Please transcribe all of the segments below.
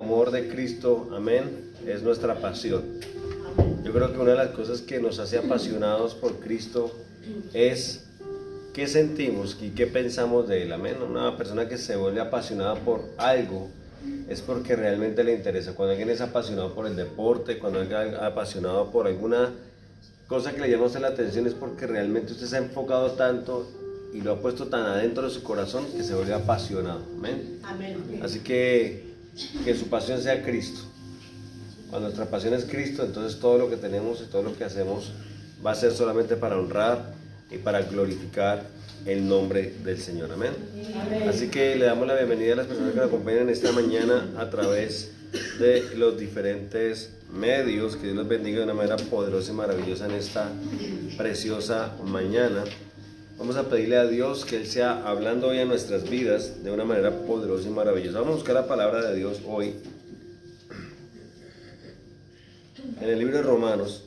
amor de Cristo, amén, es nuestra pasión. Yo creo que una de las cosas que nos hace apasionados por Cristo es qué sentimos y qué pensamos de Él, amén. Una persona que se vuelve apasionada por algo es porque realmente le interesa. Cuando alguien es apasionado por el deporte, cuando alguien es apasionado por alguna cosa que le llama a usted la atención, es porque realmente usted se ha enfocado tanto y lo ha puesto tan adentro de su corazón que se vuelve apasionado, amén. Amén. Así que su pasión sea Cristo. Cuando nuestra pasión es Cristo, entonces todo lo que tenemos y todo lo que hacemos va a ser solamente para honrar y para glorificar el nombre del Señor, amén. Amén. Así que le damos la bienvenida a las personas que nos acompañan esta mañana a través de los diferentes medios. Que Dios los bendiga de una manera poderosa y maravillosa en esta preciosa mañana. Vamos a pedirle a Dios que Él sea hablando hoy a nuestras vidas de una manera poderosa y maravillosa. Vamos a buscar la palabra de Dios hoy en el libro de Romanos.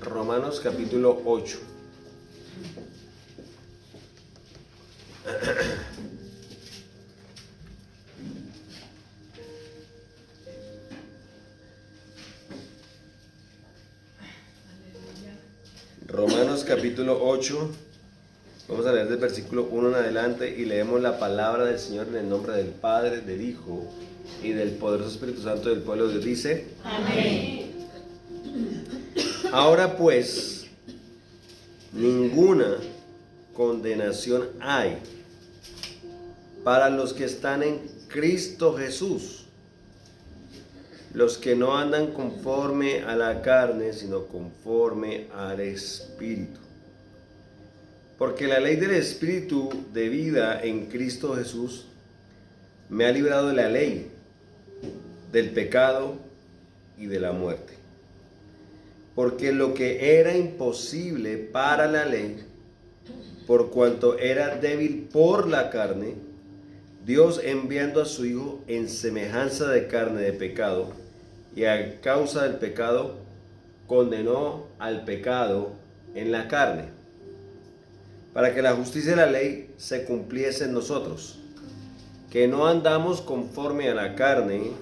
Romanos capítulo 8. Romanos capítulo 8. Vamos a leer del versículo 1 en adelante y leemos la palabra del Señor en el nombre del Padre, del Hijo y del poderoso Espíritu Santo del pueblo de Dios. Dice: Amén. Ahora pues, ninguna condenación hay para los que están en Cristo Jesús, los que no andan conforme a la carne, sino conforme al Espíritu. Porque la ley del Espíritu de vida en Cristo Jesús me ha librado de la ley, del pecado y de la muerte. Porque lo que era imposible para la ley, por cuanto era débil por la carne, Dios, enviando a su Hijo en semejanza de carne de pecado, y a causa del pecado, condenó al pecado en la carne, para que la justicia de la ley se cumpliese en nosotros, que no andamos conforme a la carne,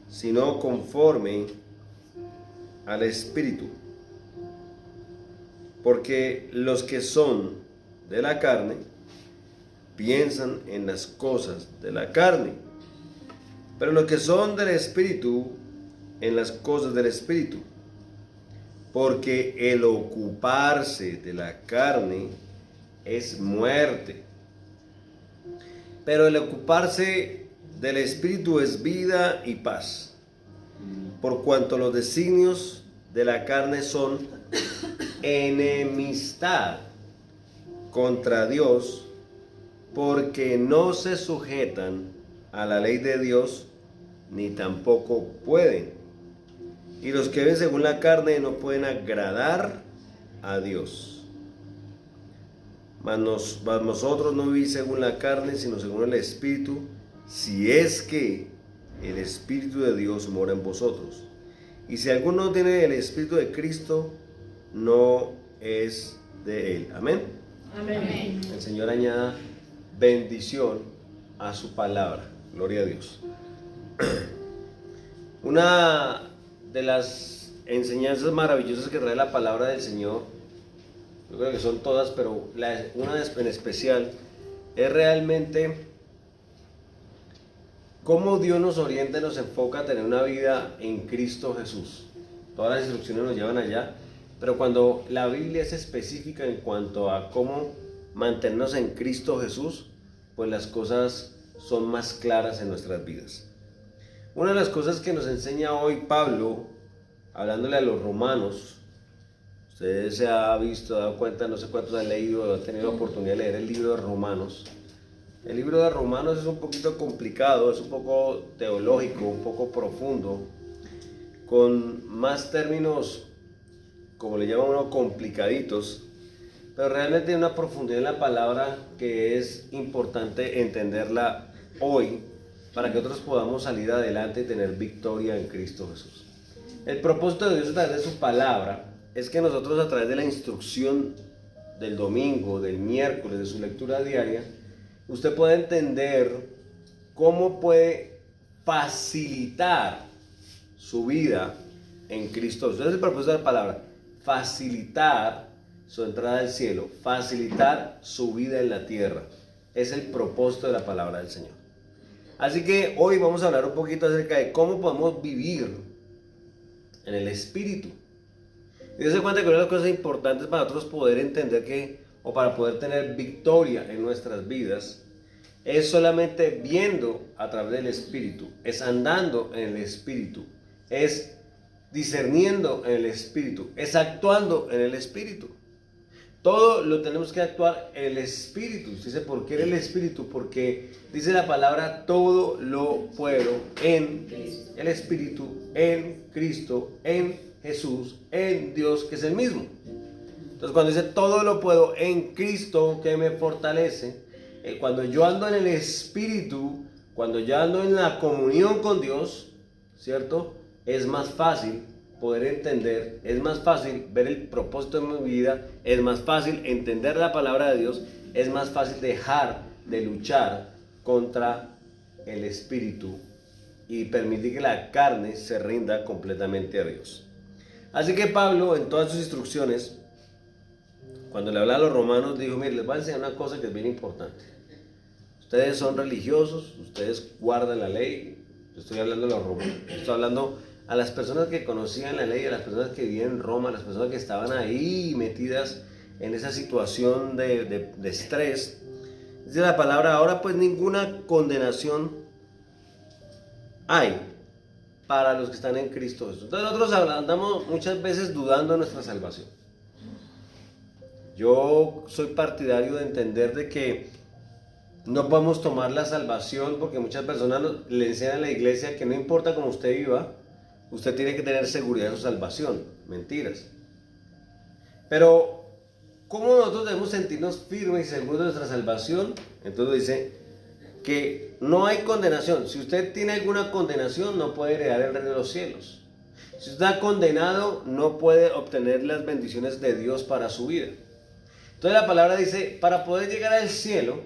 sino conforme al Espíritu. Porque los que son de la carne piensan en las cosas de la carne, pero los que son del Espíritu en las cosas del Espíritu. Porque el ocuparse de la carne es muerte, pero el ocuparse del Espíritu es vida y paz. Por cuanto los designios de la carne son enemistad contra Dios, porque no se sujetan a la ley de Dios, ni tampoco pueden. Y los que ven según la carne no pueden agradar a Dios. Mas nosotros no vivimos según la carne, sino según el Espíritu, si es que el Espíritu de Dios mora en vosotros. Y si alguno no tiene el Espíritu de Cristo, no es de Él. Amén. Amén. El Señor añada bendición a su palabra. Gloria a Dios. Una de las enseñanzas maravillosas que trae la palabra del Señor, yo creo que son todas, pero una en especial, es realmente cómo Dios nos orienta y nos enfoca a tener una vida en Cristo Jesús. Todas las instrucciones nos llevan allá, pero cuando la Biblia es específica en cuanto a cómo mantenernos en Cristo Jesús, pues las cosas son más claras en nuestras vidas. Una de las cosas que nos enseña hoy Pablo, hablándole a los romanos, ustedes se ha visto, dado cuenta, no sé cuántos han leído o han tenido la oportunidad de leer el libro de Romanos. El libro de Romanos es un poquito complicado, es un poco teológico, un poco profundo, con más términos, como le llaman uno, complicaditos, pero realmente tiene una profundidad en la palabra que es importante entenderla hoy para que nosotros podamos salir adelante y tener victoria en Cristo Jesús. El propósito de Dios a través de su palabra es que nosotros, a través de la instrucción del domingo, del miércoles, de su lectura diaria, usted puede entender cómo puede facilitar su vida en Cristo. Ese es el propósito de la palabra: facilitar su entrada al cielo, facilitar su vida en la tierra. Es el propósito de la palabra del Señor. Así que hoy vamos a hablar un poquito acerca de cómo podemos vivir en el Espíritu. Y se cuenta que una de las cosas importantes para nosotros poder entender que, o para poder tener victoria en nuestras vidas, es solamente viendo a través del Espíritu, es andando en el Espíritu, es discerniendo en el Espíritu, es actuando en el Espíritu. Todo lo tenemos que actuar en el Espíritu. Usted dice, ¿por qué en el Espíritu? Porque dice la palabra: todo lo puedo en el Espíritu, en Cristo, en Jesús, en Dios, que es el mismo. Entonces, cuando dice todo lo puedo en Cristo que me fortalece, cuando yo ando en el Espíritu, cuando yo ando en la comunión con Dios, ¿cierto? Es más fácil poder entender, es más fácil ver el propósito de mi vida, es más fácil entender la palabra de Dios, es más fácil dejar de luchar contra el Espíritu y permitir que la carne se rinda completamente a Dios. Así que Pablo, en todas sus instrucciones, cuando le hablaba a los romanos, dijo: mire, les voy a enseñar una cosa que es bien importante. Ustedes son religiosos, ustedes guardan la ley. Yo estoy hablando de los romanos, estoy hablando a las personas que conocían la ley, a las personas que vivían en Roma, a las personas que estaban ahí metidas en esa situación de estrés. Dice la palabra: ahora pues ninguna condenación hay para los que están en Cristo Jesús. Entonces nosotros andamos muchas veces dudando de nuestra salvación. Yo soy partidario de entender de que no podemos tomar la salvación, porque muchas personas le enseñan a la iglesia que no importa cómo usted viva, usted tiene que tener seguridad de su salvación. Mentiras. Pero, ¿cómo nosotros debemos sentirnos firmes y seguros de nuestra salvación? Entonces dice que no hay condenación. Si usted tiene alguna condenación, no puede heredar el reino de los cielos. Si usted está condenado, no puede obtener las bendiciones de Dios para su vida. Entonces la palabra dice: para poder llegar al cielo,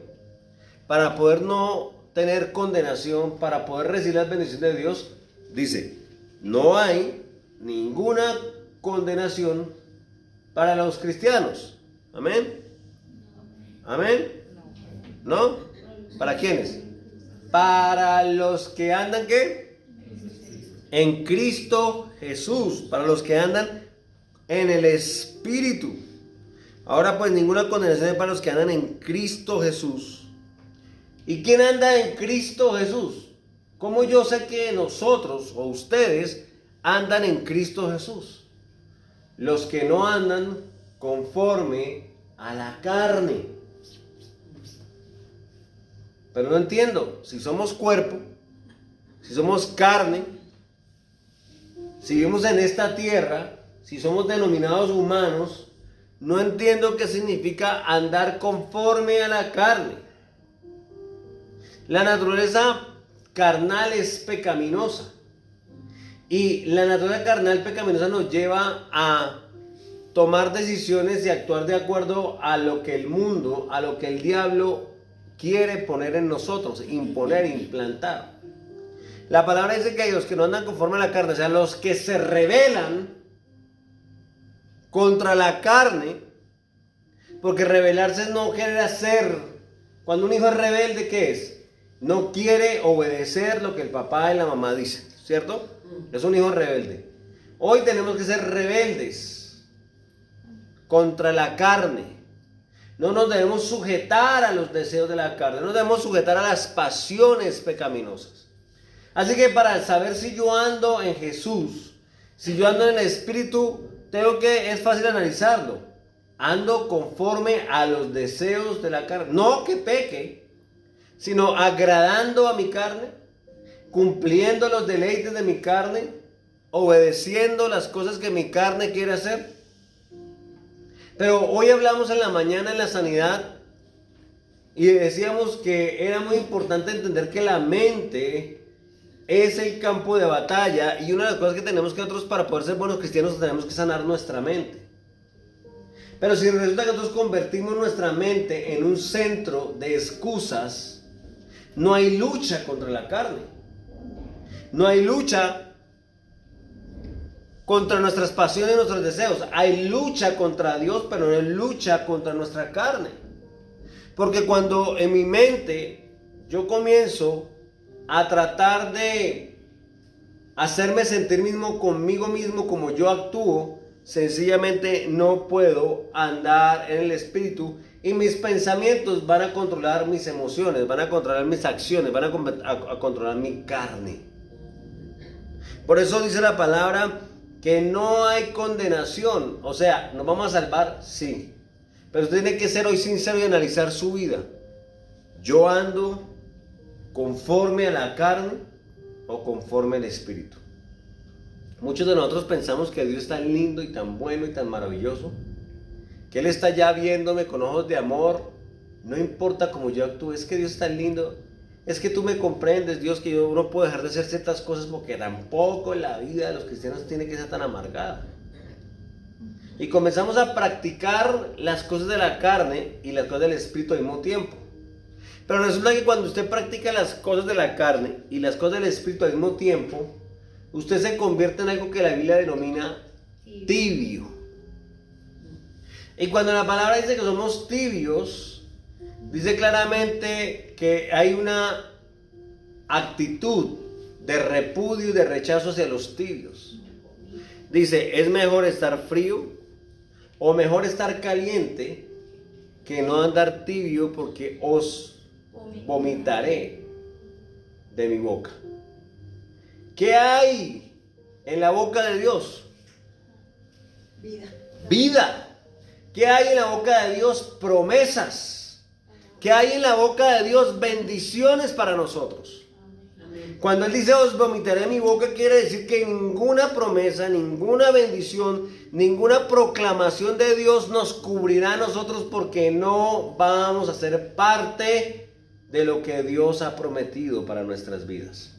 para poder no tener condenación, para poder recibir las bendiciones de Dios, dice: no hay ninguna condenación para los cristianos. ¿Amén? ¿Amén? ¿No? ¿Para quiénes? Para los que andan, ¿qué? En Cristo Jesús. Para los que andan en el Espíritu. Ahora pues ninguna condenación hay para los que andan en Cristo Jesús. ¿Y quién anda en Cristo Jesús? ¿Cómo yo sé que nosotros o ustedes andan en Cristo Jesús? Los que no andan conforme a la carne. Pero no entiendo, si somos cuerpo, si somos carne, si vivimos en esta tierra, si somos denominados humanos, no entiendo qué significa andar conforme a la carne. La naturaleza carnal es pecaminosa. Y la naturaleza carnal pecaminosa nos lleva a tomar decisiones y actuar de acuerdo a lo que el mundo, a lo que el diablo quiere poner en nosotros, imponer, implantar. La palabra dice que los que no andan conforme a la carne, o sea, los que se rebelan contra la carne, porque rebelarse no quiere ser. Cuando un hijo es rebelde, ¿qué es? No quiere obedecer lo que el papá y la mamá dicen, ¿cierto? Es un hijo rebelde. Hoy tenemos que ser rebeldes contra la carne. No nos debemos sujetar a los deseos de la carne, no nos debemos sujetar a las pasiones pecaminosas. Así que para saber si yo ando en Jesús, si yo ando en el Espíritu, es fácil analizarlo. Ando conforme a los deseos de la carne. No que peque, sino agradando a mi carne, cumpliendo los deleites de mi carne, obedeciendo las cosas que mi carne quiere hacer. Pero hoy hablamos en la mañana en la sanidad y decíamos que era muy importante entender que la mente es el campo de batalla, y una de las cosas que tenemos que nosotros, para poder ser buenos cristianos, tenemos que sanar nuestra mente. Pero si resulta que nosotros convertimos nuestra mente en un centro de excusas, no hay lucha contra la carne. No hay lucha contra nuestras pasiones y nuestros deseos. Hay lucha contra Dios, pero no hay lucha contra nuestra carne. Porque cuando en mi mente yo comienzo a tratar de hacerme sentir mismo conmigo mismo como yo actúo, sencillamente no puedo andar en el espíritu y mis pensamientos van a controlar mis emociones, van a controlar mis acciones, van a controlar mi carne. Por eso dice la palabra que no hay condenación. O sea, ¿nos vamos a salvar? Sí. Pero usted tiene que ser hoy sincero y analizar su vida. ¿Yo ando conforme a la carne o conforme al espíritu? Muchos de nosotros pensamos que Dios es tan lindo y tan bueno y tan maravilloso, que Él está ya viéndome con ojos de amor. No importa cómo yo actúe, es que Dios es tan lindo. Es que tú me comprendes, Dios, que yo no puedo dejar de hacer ciertas cosas porque tampoco la vida de los cristianos tiene que ser tan amargada. Y comenzamos a practicar las cosas de la carne y las cosas del espíritu al mismo tiempo. Pero resulta que cuando usted practica las cosas de la carne y las cosas del espíritu al mismo tiempo, usted se convierte en algo que la Biblia denomina tibio. Y cuando la palabra dice que somos tibios, dice claramente que hay una actitud de repudio y de rechazo hacia los tibios. Dice, es mejor estar frío o mejor estar caliente que no andar tibio, porque os vomitaré de mi boca. ¿Qué hay en la boca de Dios? Vida. Vida. ¿Qué hay en la boca de Dios? Promesas. ¿Qué hay en la boca de Dios? Bendiciones para nosotros. Cuando Él dice os vomitaré mi boca, quiere decir que ninguna promesa, ninguna bendición, ninguna proclamación de Dios nos cubrirá a nosotros, porque no vamos a ser parte de lo que Dios ha prometido para nuestras vidas.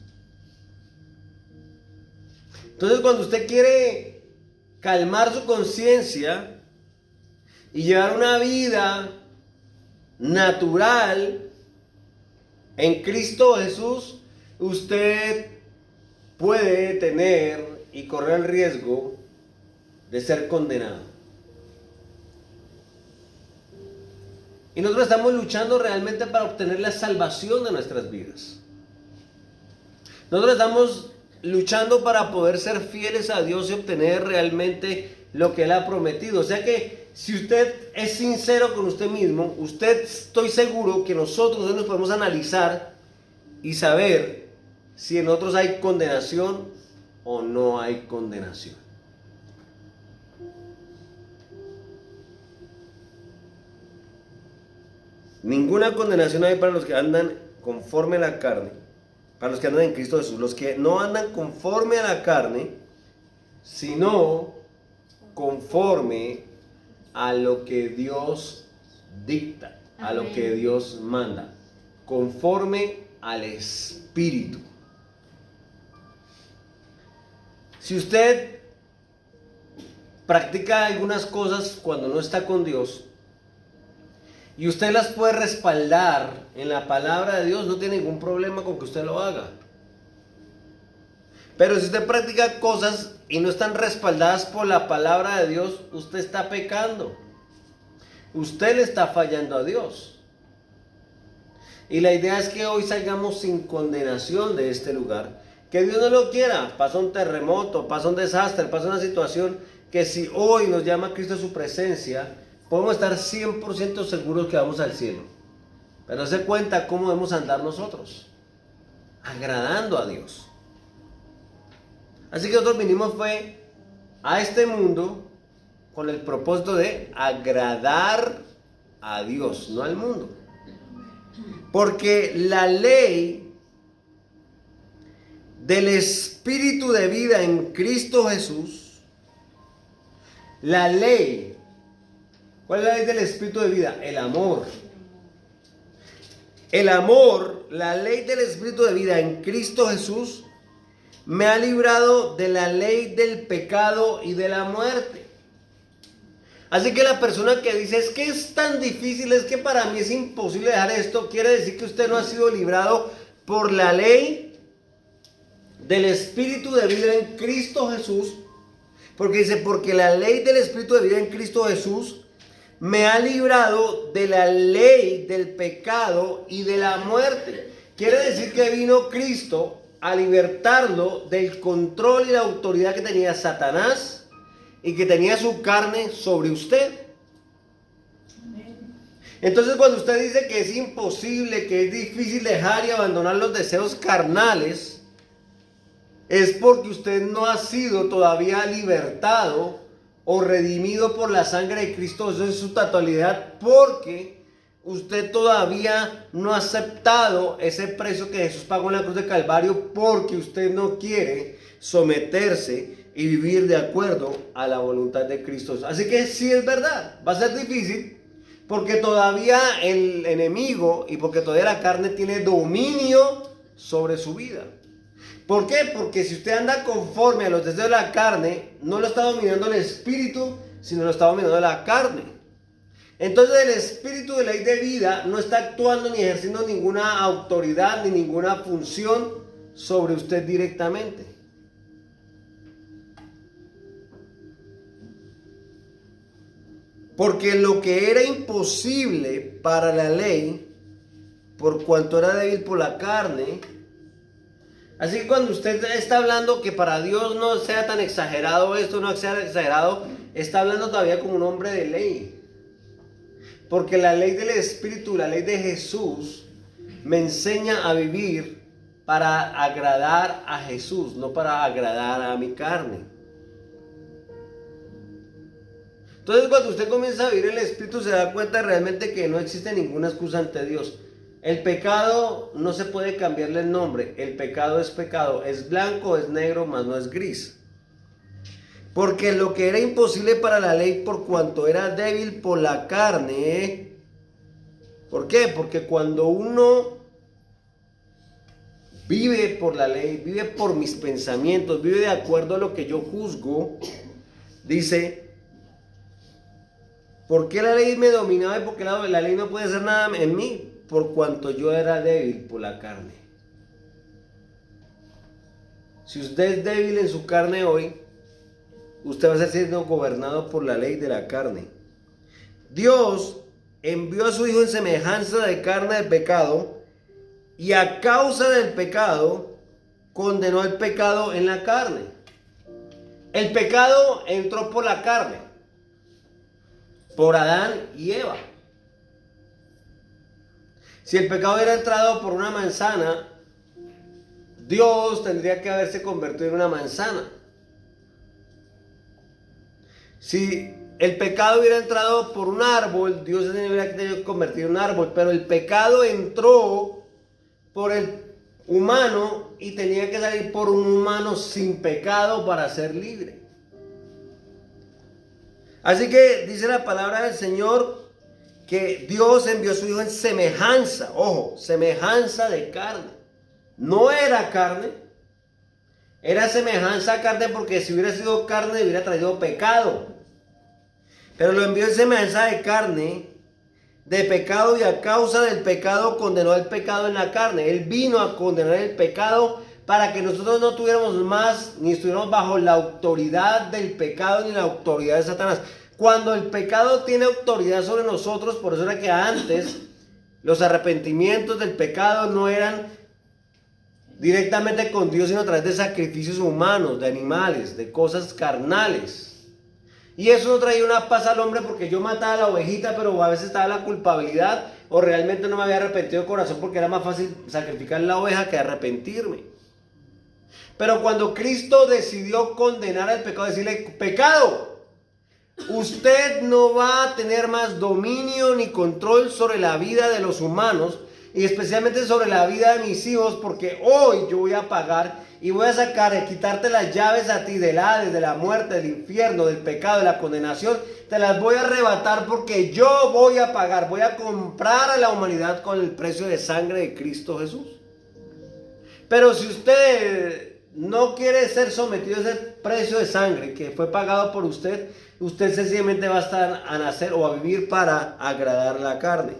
Entonces, cuando usted quiere calmar su conciencia y llevar una vida natural en Cristo Jesús, usted puede tener y correr el riesgo de ser condenado. Y nosotros estamos luchando realmente para obtener la salvación de nuestras vidas. Nosotros estamos luchando para poder ser fieles a Dios y obtener realmente lo que Él ha prometido. O sea que si usted es sincero con usted mismo, estoy seguro que nosotros hoy nos podemos analizar y saber si en otros hay condenación o no hay condenación. Ninguna condenación hay para los que andan conforme a la carne, para los que andan en Cristo Jesús. Los que no andan conforme a la carne, sino conforme a lo que Dios dicta, a lo que Dios manda, conforme al Espíritu. Si usted practica algunas cosas cuando no está con Dios y usted las puede respaldar en la palabra de Dios, no tiene ningún problema con que usted lo haga. Pero si usted practica cosas y no están respaldadas por la palabra de Dios, usted está pecando. Usted le está fallando a Dios. Y la idea es que hoy salgamos sin condenación de este lugar. Que Dios no lo quiera. Pasa un terremoto, pasa un desastre, pasa una situación que si hoy nos llama Cristo a su presencia, podemos estar 100% seguros que vamos al cielo. Pero se cuenta cómo debemos andar nosotros, agradando a Dios. Así que nosotros vinimos fue a este mundo con el propósito de agradar a Dios, no al mundo. Porque la ley del Espíritu de vida en Cristo Jesús, la ley, ¿cuál es la ley del Espíritu de vida? El amor. El amor, la ley del Espíritu de vida en Cristo Jesús, me ha librado de la ley del pecado y de la muerte. Así que la persona que dice, es que es tan difícil, es que para mí es imposible dejar esto, quiere decir que usted no ha sido librado por la ley del Espíritu de vida en Cristo Jesús. Porque dice, porque la ley del Espíritu de vida en Cristo Jesús me ha librado de la ley del pecado y de la muerte. Quiere decir que vino Cristo a libertarlo del control y la autoridad que tenía Satanás y que tenía su carne sobre usted. Entonces, cuando usted dice que es imposible, que es difícil dejar y abandonar los deseos carnales, es porque usted no ha sido todavía libertado o redimido por la sangre de Cristo en su totalidad, porque usted todavía no ha aceptado ese precio que Jesús pagó en la cruz de Calvario, porque usted no quiere someterse y vivir de acuerdo a la voluntad de Cristo. Así que sí es verdad, va a ser difícil, porque todavía el enemigo y porque todavía la carne tiene dominio sobre su vida. ¿Por qué? Porque si usted anda conforme a los deseos de la carne, no lo está dominando el espíritu, sino lo está dominando la carne. Entonces el espíritu de ley de vida no está actuando ni ejerciendo ninguna autoridad ni ninguna función sobre usted directamente. Porque lo que era imposible para la ley, por cuanto era débil por la carne. Así que cuando usted está hablando que para Dios no sea tan exagerado esto, no sea exagerado, está hablando todavía como un hombre de ley. Porque la ley del Espíritu, la ley de Jesús, me enseña a vivir para agradar a Jesús, no para agradar a mi carne. Entonces, cuando usted comienza a vivir el Espíritu, se da cuenta realmente que no existe ninguna excusa ante Dios. El pecado no se puede cambiarle el nombre. El pecado, es blanco, es negro, mas no es gris. Porque lo que era imposible para la ley, por cuanto era débil por la carne. ¿Por qué? Porque cuando uno vive por la ley, vive por mis pensamientos, vive de acuerdo a lo que yo juzgo, dice, ¿por qué la ley me dominaba y por qué la ley no puede hacer nada en mí? Por cuanto yo era débil por la carne. Si usted es débil en su carne hoy, usted va a ser siendo gobernado por la ley de la carne. Dios envió a su Hijo en semejanza de carne del pecado, y a causa del pecado condenó el pecado en la carne. El pecado entró por la carne, por Adán y Eva. Si el pecado hubiera entrado por una manzana, Dios tendría que haberse convertido en una manzana. Si el pecado hubiera entrado por un árbol, Dios tendría que convertir en un árbol. Pero el pecado entró por el humano y tenía que salir por un humano sin pecado para ser libre. Así que dice la palabra del Señor que Dios envió a su Hijo en semejanza, ojo, semejanza de carne. No era carne, era semejanza a carne, porque si hubiera sido carne hubiera traído pecado. Pero lo envió en semejanza de carne, de pecado, y a causa del pecado condenó el pecado en la carne. Él vino a condenar el pecado para que nosotros no tuviéramos más, ni estuviéramos bajo la autoridad del pecado ni la autoridad de Satanás. Cuando el pecado tiene autoridad sobre nosotros, por eso era que antes los arrepentimientos del pecado no eran directamente con Dios, sino a través de sacrificios humanos, de animales, de cosas carnales. Y eso no traía una paz al hombre, porque yo mataba a la ovejita, pero a veces estaba la culpabilidad, o realmente no me había arrepentido de corazón, porque era más fácil sacrificar la oveja que arrepentirme. Pero cuando Cristo decidió condenar al pecado, decirle, pecado, usted no va a tener más dominio ni control sobre la vida de los humanos, y especialmente sobre la vida de mis hijos, porque hoy yo voy a pagar y voy a sacar, quitarte las llaves a ti del Hades, de la muerte, del infierno, del pecado, de la condenación. Te las voy a arrebatar porque yo voy a pagar, voy a comprar a la humanidad con el precio de sangre de Cristo Jesús. Pero si usted no quiere ser sometido a ese precio de sangre que fue pagado por usted, usted sencillamente va a estar a nacer o a vivir para agradar la carne.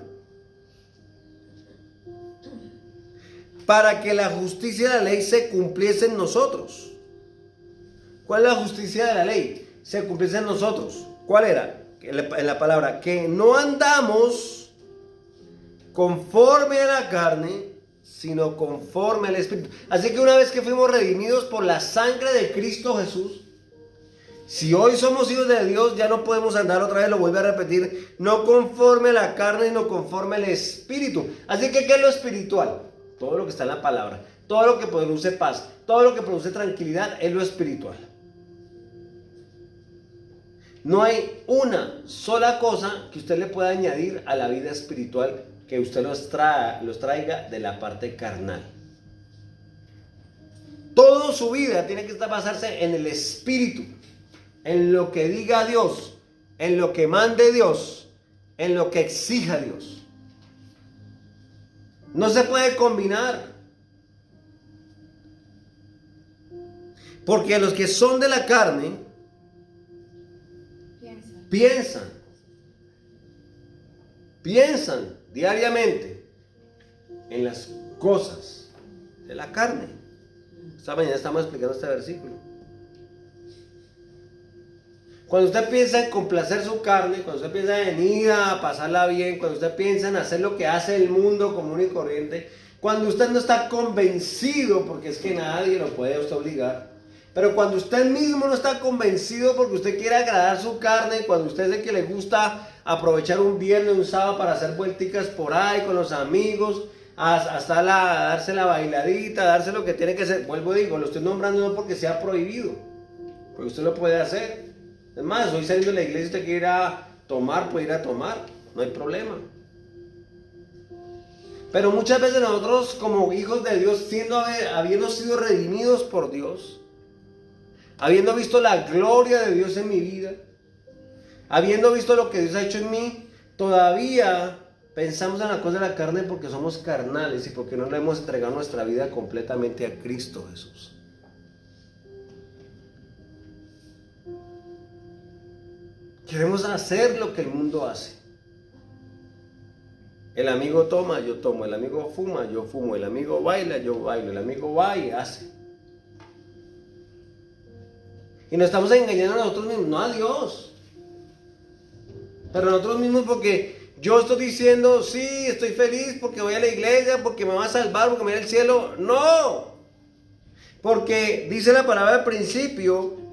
Para que la justicia de la ley se cumpliese en nosotros. ¿Cuál es la justicia de la ley? Se cumpliese en nosotros. ¿Cuál era? En la palabra, que no andamos conforme a la carne, sino conforme al Espíritu. Así que una vez que fuimos redimidos por la sangre de Cristo Jesús, si hoy somos hijos de Dios, ya no podemos andar otra vez, lo vuelvo a repetir, no conforme a la carne, sino conforme al Espíritu. Así que, ¿qué es lo espiritual? Todo lo que está en la palabra, todo lo que produce paz, todo lo que produce tranquilidad es lo espiritual. No hay una sola cosa que usted le pueda añadir a la vida espiritual que usted los traiga de la parte carnal. Toda su vida tiene que basarse en el Espíritu, en lo que diga Dios, en lo que mande Dios, en lo que exija Dios. No se puede combinar. Porque los que son de la carne piensan diariamente en las cosas de la carne. Esta mañana estamos explicando este versículo. Cuando usted piensa en complacer su carne, cuando usted piensa en ir a pasarla bien, cuando usted piensa en hacer lo que hace el mundo común y corriente, cuando usted no está convencido, porque es que nadie lo puede a usted obligar, pero cuando usted mismo no está convencido porque usted quiere agradar su carne, cuando usted es el que le gusta aprovechar un viernes, un sábado para hacer vuelticas por ahí con los amigos, hasta darse la bailadita, darse lo que tiene que hacer, vuelvo y digo, lo estoy nombrando no porque sea prohibido, porque usted lo puede hacer. Es más, hoy saliendo de la iglesia, usted quiere ir a tomar, puede ir a tomar, no hay problema. Pero muchas veces nosotros como hijos de Dios, habiendo sido redimidos por Dios, habiendo visto la gloria de Dios en mi vida, habiendo visto lo que Dios ha hecho en mí, todavía pensamos en la cosa de la carne porque somos carnales y porque no le hemos entregado nuestra vida completamente a Cristo Jesús. Queremos hacer lo que el mundo hace. El amigo toma, yo tomo. El amigo fuma, yo fumo. El amigo baila, yo bailo. El amigo va y hace. Y nos estamos engañando a nosotros mismos, no a Dios. Pero a nosotros mismos porque yo estoy diciendo, sí, estoy feliz porque voy a la iglesia, porque me va a salvar, porque me va al cielo. No. Porque dice la palabra al principio,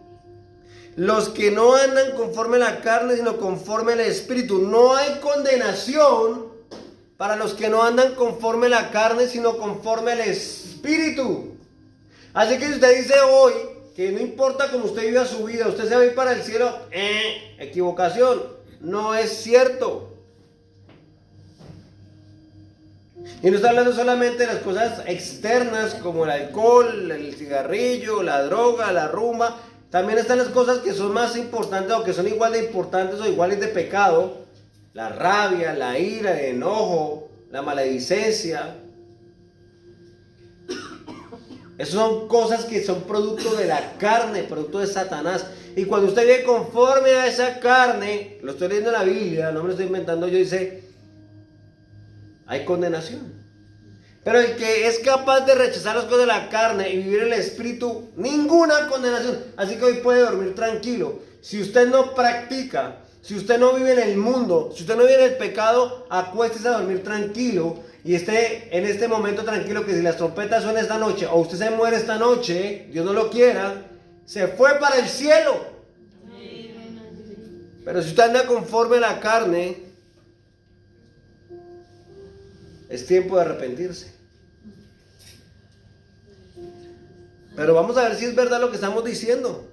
los que no andan conforme a la carne, sino conforme al Espíritu. No hay condenación para los que no andan conforme a la carne, sino conforme al Espíritu. Así que si usted dice hoy que no importa cómo usted viva su vida, usted se va a ir para el cielo, equivocación, no es cierto. Y no está hablando solamente de las cosas externas como el alcohol, el cigarrillo, la droga, la rumba. También están las cosas que son más importantes o que son igual de importantes o iguales de pecado. La rabia, la ira, el enojo, la maledicencia. Esas son cosas que son producto de la carne, producto de Satanás. Y cuando usted vive conforme a esa carne, lo estoy leyendo en la Biblia, no me lo estoy inventando yo, dice, hay condenación. Pero el que es capaz de rechazar las cosas de la carne y vivir en el Espíritu, ninguna condenación. Así que hoy puede dormir tranquilo. Si usted no practica, si usted no vive en el mundo, si usted no vive en el pecado, acuéstese a dormir tranquilo y esté en este momento tranquilo que si las trompetas suenan esta noche o usted se muere esta noche, Dios no lo quiera, se fue para el cielo. Pero si usted anda conforme a la carne, es tiempo de arrepentirse. Pero vamos a ver si es verdad lo que estamos diciendo.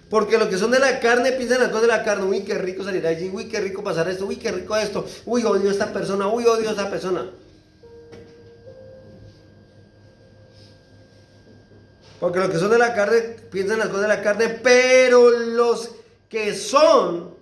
Porque los que son de la carne piensan las cosas de la carne. Uy, qué rico salir allí. Uy, qué rico pasar esto. Uy, qué rico esto. Uy, odio a esta persona. Uy, odio a esta persona. Porque los que son de la carne piensan las cosas de la carne. Pero los que son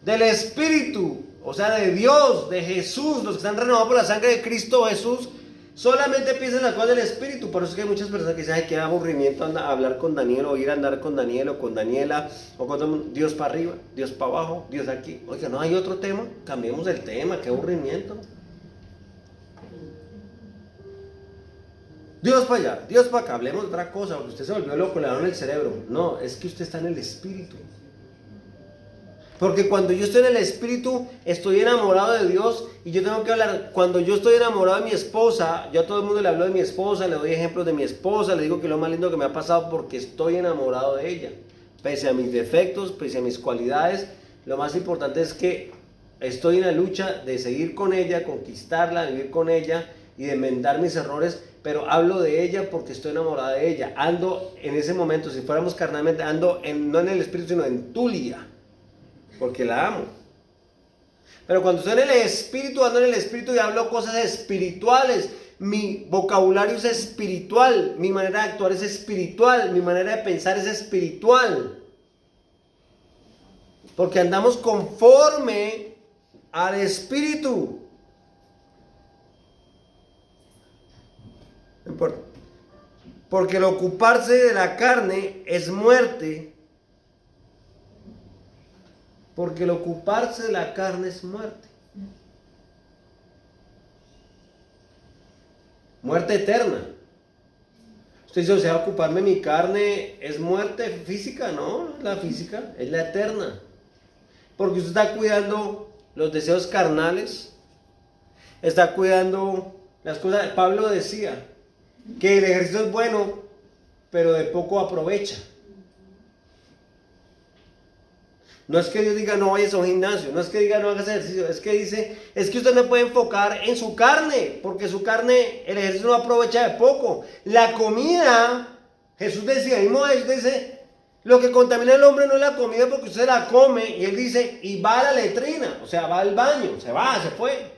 del Espíritu, o sea, de Dios, de Jesús, los que están renovados por la sangre de Cristo Jesús, Solamente piensa en las cosas del Espíritu. Por eso es que hay muchas personas que dicen, ay, qué aburrimiento hablar con Daniel, o ir a andar con Daniel o con Daniela, o con Dios para arriba, Dios para abajo, Dios aquí. Oiga, no hay otro tema, cambiemos el tema, qué aburrimiento. Dios para allá, Dios para acá, hablemos de otra cosa, porque usted se volvió loco, le dieron el cerebro. No, es que usted está en el Espíritu. Porque cuando yo estoy en el Espíritu, estoy enamorado de Dios y yo tengo que hablar. Cuando yo estoy enamorado de mi esposa, yo a todo el mundo le hablo de mi esposa, le doy ejemplos de mi esposa, le digo que es lo más lindo que me ha pasado porque estoy enamorado de ella. Pese a mis defectos, pese a mis cualidades, lo más importante es que estoy en la lucha de seguir con ella, conquistarla, vivir con ella y de enmendar mis errores, pero hablo de ella porque estoy enamorado de ella. Ando en ese momento, si fuéramos carnalmente, ando no en el Espíritu, sino en Tulia. Porque la amo. Pero cuando estoy en el Espíritu, ando en el Espíritu y hablo cosas espirituales. Mi vocabulario es espiritual. Mi manera de actuar es espiritual. Mi manera de pensar es espiritual. Porque andamos conforme al Espíritu. No importa. Porque el ocuparse de la carne es muerte. Porque el ocuparse de la carne es muerte. Muerte eterna. Usted dice, o sea, ocuparme de mi carne es muerte física, ¿no? La física es la eterna. Porque usted está cuidando los deseos carnales. Está cuidando las cosas. Pablo decía que el ejercicio es bueno, pero de poco aprovecha. No es que Dios diga no vayas a un gimnasio, no es que diga no hagas ejercicio, es que dice, es que usted no puede enfocar en su carne, porque su carne, el ejercicio no aprovecha de poco. La comida, Jesús decía, mismo Jesús dice, lo que contamina al hombre no es la comida porque usted la come, y él dice, y va a la letrina, o sea, va al baño, se fue.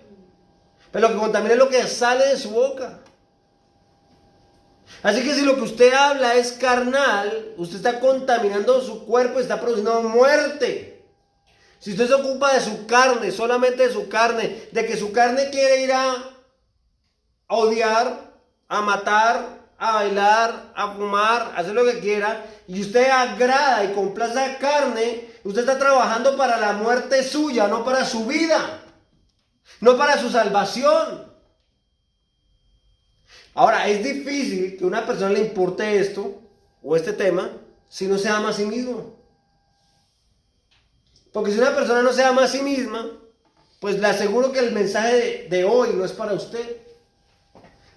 Pero lo que contamina es lo que sale de su boca. Así que si lo que usted habla es carnal, usted está contaminando su cuerpo y está produciendo muerte. Si usted se ocupa de su carne, solamente de su carne, de que su carne quiere ir a odiar, a matar, a bailar, a fumar, a hacer lo que quiera, y usted agrada y complace a carne, usted está trabajando para la muerte suya, no para su vida, no para su salvación. Ahora, es difícil que a una persona le importe esto o este tema si no se ama a sí mismo. Porque si una persona no se ama a sí misma, pues le aseguro que el mensaje de hoy no es para usted.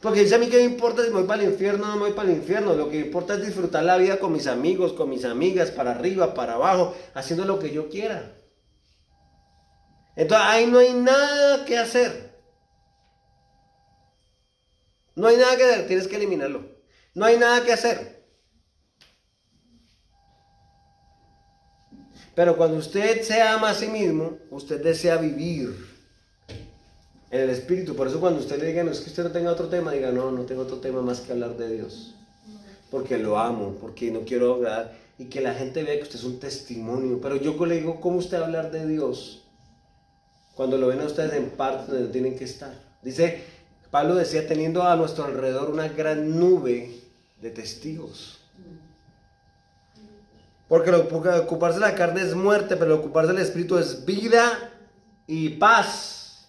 Porque dice a mí que me importa si me voy para el infierno o no me voy para el infierno. Lo que importa es disfrutar la vida con mis amigos, con mis amigas, para arriba, para abajo, haciendo lo que yo quiera. Entonces ahí no hay nada que hacer. No hay nada que hacer, tienes que eliminarlo. No hay nada que hacer. Pero cuando usted se ama a sí mismo, usted desea vivir en el Espíritu. Por eso cuando usted le diga, no es que usted no tenga otro tema, diga, no tengo otro tema más que hablar de Dios. Porque lo amo, porque no quiero agradar. Y que la gente vea que usted es un testimonio. Pero yo le digo, ¿cómo usted va a hablar de Dios? Cuando lo ven a ustedes en parte donde tienen que estar. Dice... Pablo decía, teniendo a nuestro alrededor una gran nube de testigos. Porque ocuparse de la carne es muerte, pero ocuparse del Espíritu es vida y paz.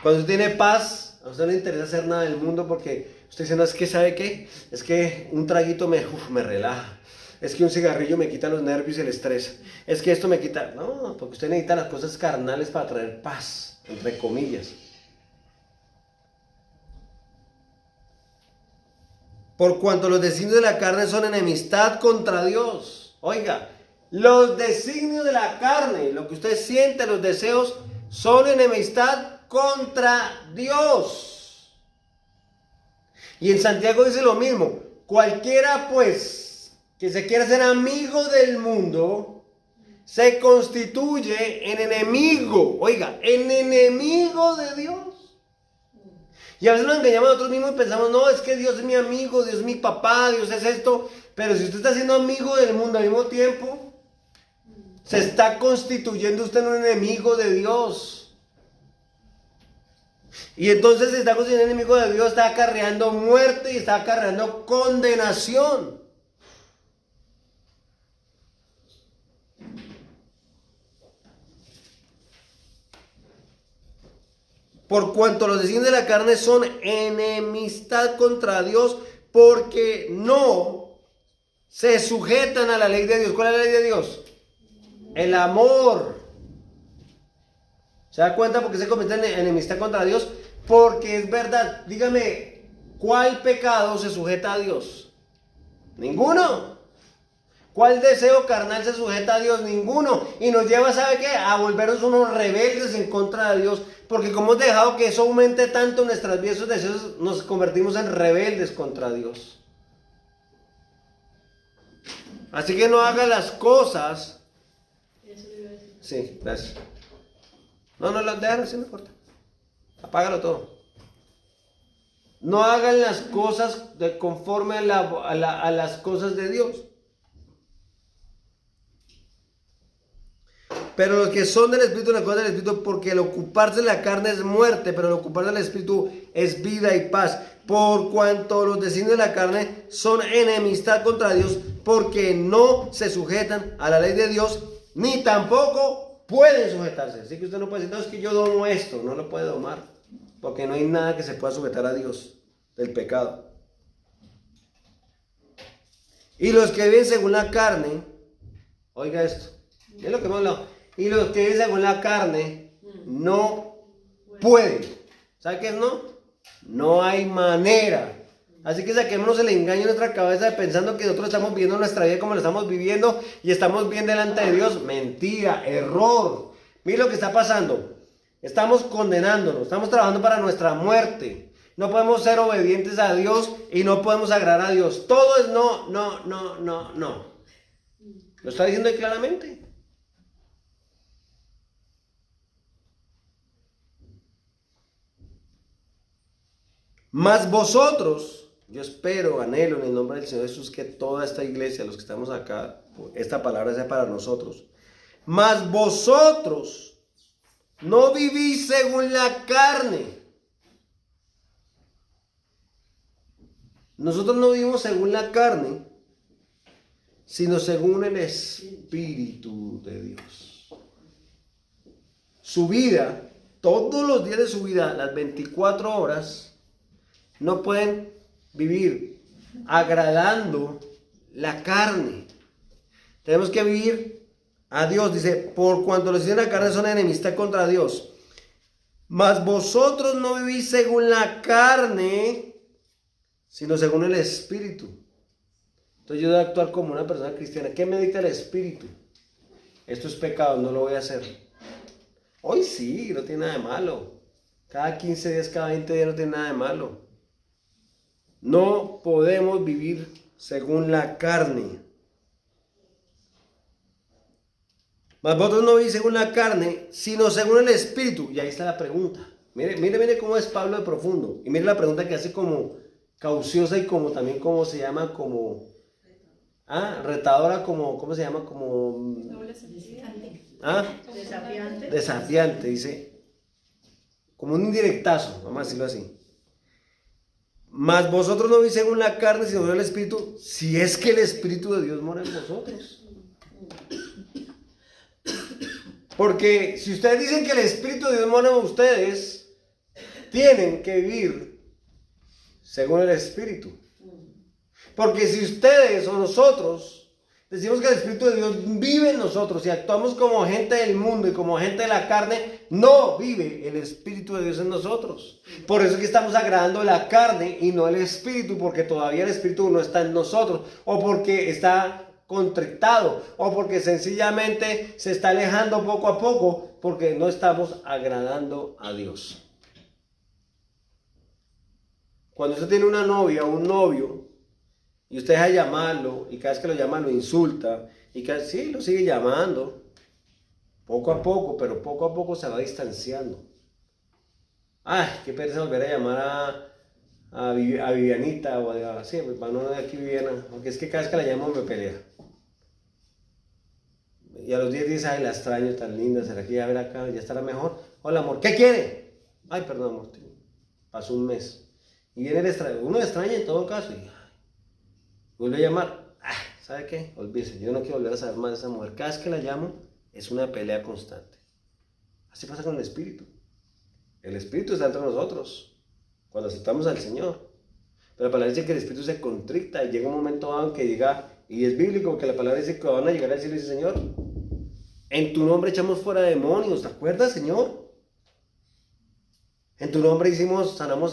Cuando usted tiene paz, a usted no le interesa hacer nada del mundo porque usted dice, no, es que ¿sabe qué? Es que un traguito me relaja. Es que un cigarrillo me quita los nervios y el estrés. Es que esto me quita... No, porque usted necesita las cosas carnales para traer paz, entre comillas. Por cuanto los designios de la carne son enemistad contra Dios. Oiga, los designios de la carne, lo que usted siente, los deseos, son enemistad contra Dios. Y en Santiago dice lo mismo. Cualquiera pues que se quiera ser amigo del mundo, se constituye en enemigo. Oiga, en enemigo de Dios. Y a veces nos engañamos a nosotros mismos y pensamos, no, es que Dios es mi amigo, Dios es mi papá, Dios es esto. Pero si usted está siendo amigo del mundo al mismo tiempo, se está constituyendo usted en un enemigo de Dios. Y entonces si está considerando enemigo de Dios, está acarreando muerte y está acarreando condenación. Por cuanto los designios de la carne son enemistad contra Dios, porque no se sujetan a la ley de Dios. ¿Cuál es la ley de Dios? El amor. ¿Se da cuenta por qué se convierte en enemistad contra Dios? Porque es verdad. Dígame, ¿cuál pecado se sujeta a Dios? Ninguno. ¿Cuál deseo carnal se sujeta a Dios? Ninguno. Y nos lleva, ¿sabe qué? A volvernos unos rebeldes en contra de Dios. Porque como hemos dejado que eso aumente tanto en nuestras vidas, esos deseos, nos convertimos en rebeldes contra Dios. Así que no haga las cosas. Sí, gracias. No, déjalo así, no importa. Apágalo todo. No hagan las cosas conforme a las cosas de Dios. Pero los que son del Espíritu, las cosas del Espíritu, porque el ocuparse de la carne es muerte, pero el ocuparse del Espíritu es vida y paz. Por cuanto los designios de la carne son enemistad contra Dios, porque no se sujetan a la ley de Dios, ni tampoco pueden sujetarse. Así que usted no puede decir, no, es que yo domo esto, no lo puede domar, porque no hay nada que se pueda sujetar a Dios del pecado. Y los que viven según la carne, oiga esto, es lo que hemos hablado. Y los que viven según la carne no pueden. ¿Sabe qué es no? No hay manera. Así que saquémonos el engaño en nuestra cabeza de pensando que nosotros estamos viviendo nuestra vida como la estamos viviendo y estamos bien delante de Dios. Mentira, error. Mire lo que está pasando. Estamos condenándonos, estamos trabajando para nuestra muerte. No podemos ser obedientes a Dios y no podemos agradar a Dios. Todo es no. Lo está diciendo ahí claramente. Mas vosotros, yo espero, anhelo en el nombre del Señor Jesús que toda esta iglesia, los que estamos acá, esta palabra sea para nosotros. Mas vosotros no vivís según la carne. Nosotros no vivimos según la carne, sino según el Espíritu de Dios. Su vida, todos los días de su vida, las 24 horas, no pueden vivir agradando la carne. Tenemos que vivir a Dios. Dice, por cuanto los designios de la carne son enemistad contra Dios. Mas vosotros no vivís según la carne, sino según el Espíritu. Entonces yo debo actuar como una persona cristiana. ¿Qué me dicta el Espíritu? Esto es pecado, no lo voy a hacer. Hoy sí, no tiene nada de malo. Cada 15 días, cada 20 días no tiene nada de malo. No podemos vivir según la carne. Mas vosotros no vivís según la carne, sino según el Espíritu. Y ahí está la pregunta. Mire cómo es Pablo de profundo. Y mire la pregunta que hace como cauciosa y como también como se llama como... retadora, como, ¿cómo se llama? Como... Desafiante. Desafiante, dice. Como un indirectazo, vamos a decirlo así. Mas vosotros no vivís según la carne, sino según el Espíritu, si es que el Espíritu de Dios mora en vosotros. Porque si ustedes dicen que el Espíritu de Dios mora en ustedes, tienen que vivir según el Espíritu. Porque si ustedes o nosotros decimos que el Espíritu de Dios vive en nosotros y actuamos como gente del mundo y como gente de la carne, no vive el Espíritu de Dios en nosotros. Por eso es que estamos agradando la carne y no el Espíritu, porque todavía el Espíritu no está en nosotros, o porque está contrictado, o porque sencillamente se está alejando poco a poco, porque no estamos agradando a Dios. Cuando usted tiene una novia o un novio, y usted deja de llamarlo, y cada vez que lo llama lo insulta, y sí, lo sigue llamando, poco a poco, pero poco a poco se va distanciando. Ay, qué pereza volver a llamar a Vivianita, o sí, para no de aquí Viviana, porque es que cada vez que la llamo me pelea. Y a los 10 días, ay, la extraño, tan linda, ¿será que ya verá acá? ¿Ya estará mejor? Hola, amor, ¿qué quiere? Ay, perdón, amor. pasó un mes. Y viene uno extraña en todo caso. Y vuelve a llamar. ¿Sabe qué? Olvídese, yo no quiero volver a saber más de esa mujer. Cada vez que la llamo es una pelea constante. Así pasa con el Espíritu. El Espíritu está entre nosotros cuando aceptamos al Señor. Pero la palabra dice que el Espíritu se contricta y llega un momento dado en que diga, y es bíblico que la palabra dice que van a llegar al cielo y dice, Señor, en tu nombre echamos fuera demonios, ¿te acuerdas, Señor? En tu nombre sanamos